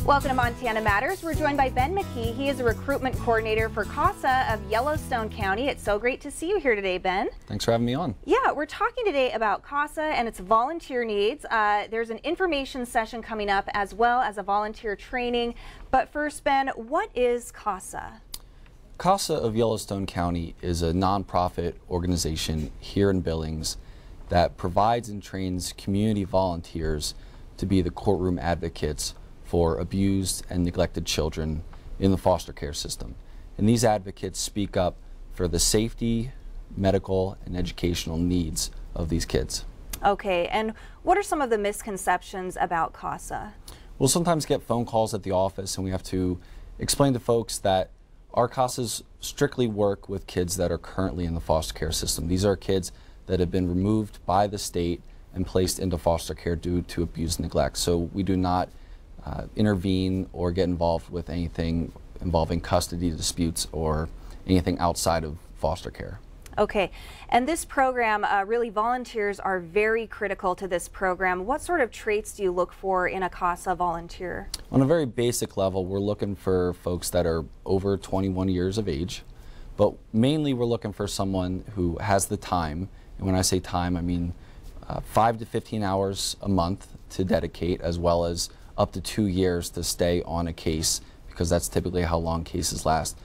Welcome to Montana Matters. We're joined by Ben McKee. He is a recruitment coordinator for CASA of Yellowstone County. It's so great to see you here today, Ben. Thanks for having me on. Yeah, we're talking today about CASA and its volunteer needs. There's an information session coming up as well as a volunteer training. But first, Ben, what is CASA? CASA of Yellowstone County is a nonprofit organization here in Billings that provides and trains community volunteers to be the courtroom advocates for abused and neglected children in the foster care system. And these advocates speak up for the safety, medical, and educational needs of these kids. Okay, and what are some of the misconceptions about CASA? We'll sometimes get phone calls at the office and we have to explain to folks that our CASAs strictly work with kids that are currently in the foster care system. These are kids that have been removed by the state and placed into foster care due to abuse and neglect. So we do not intervene or get involved with anything involving custody disputes or anything outside of foster care. Okay, and this program, really volunteers are very critical to this program. What sort of traits do you look for in a CASA volunteer? On a very basic level, we're looking for folks that are over 21 years of age, but mainly we're looking for someone who has the time, and when I say time, I mean 5 to 15 hours a month to dedicate, as well as up to 2 years to stay on a case, because that's typically how long cases last.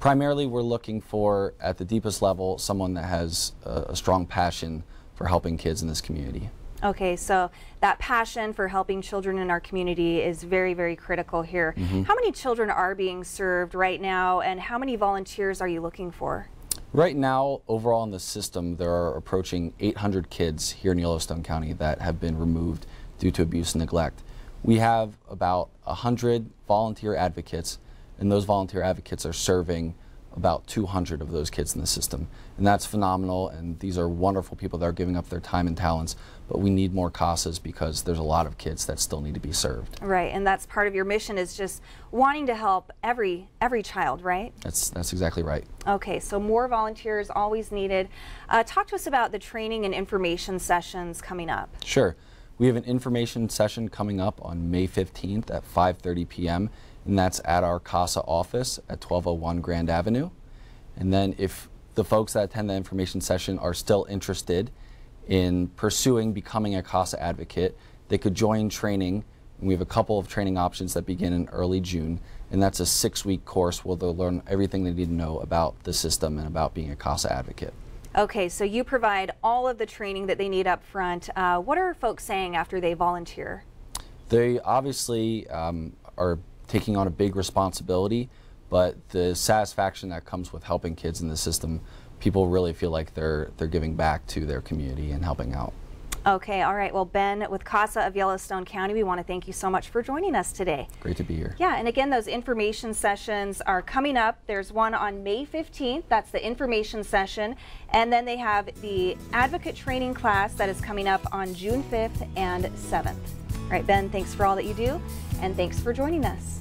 Primarily, we're looking for, at the deepest level, someone that has a strong passion for helping kids in this community. Okay, so that passion for helping children in our community is very, very critical here. How many children are being served right now, and how many volunteers are you looking for? Right now, overall in the system, there are approaching 800 kids here in Yellowstone County that have been removed due to abuse and neglect. We have about 100 volunteer advocates, and those volunteer advocates are serving about 200 of those kids in the system. And that's phenomenal, and these are wonderful people that are giving up their time and talents, but we need more CASAs because there's a lot of kids that still need to be served. Right, and that's part of your mission, is just wanting to help every child, right? That's exactly right. Okay, so more volunteers always needed. Talk to us about the training and information sessions coming up. Sure. We have an information session coming up on May 15th at 5:30 p.m. and that's at our CASA office at 1201 Grand Avenue. And then if the folks that attend the information session are still interested in pursuing becoming a CASA advocate, they could join training. And we have a couple of training options that begin in early June, and that's a 6-week course where they'll learn everything they need to know about the system and about being a CASA advocate. Okay, so you provide all of the training that they need up front. What are folks saying after they volunteer? They obviously are taking on a big responsibility, but the satisfaction that comes with helping kids in the system, people really feel like they're giving back to their community and helping out. Okay, all right. Well, Ben, with CASA of Yellowstone County, we want to thank you so much for joining us today. Great to be here. Yeah, and again, those information sessions are coming up. There's one on May 15th. That's the information session. And then they have the advocate training class that is coming up on June 5th and 7th. All right, Ben, thanks for all that you do, and thanks for joining us.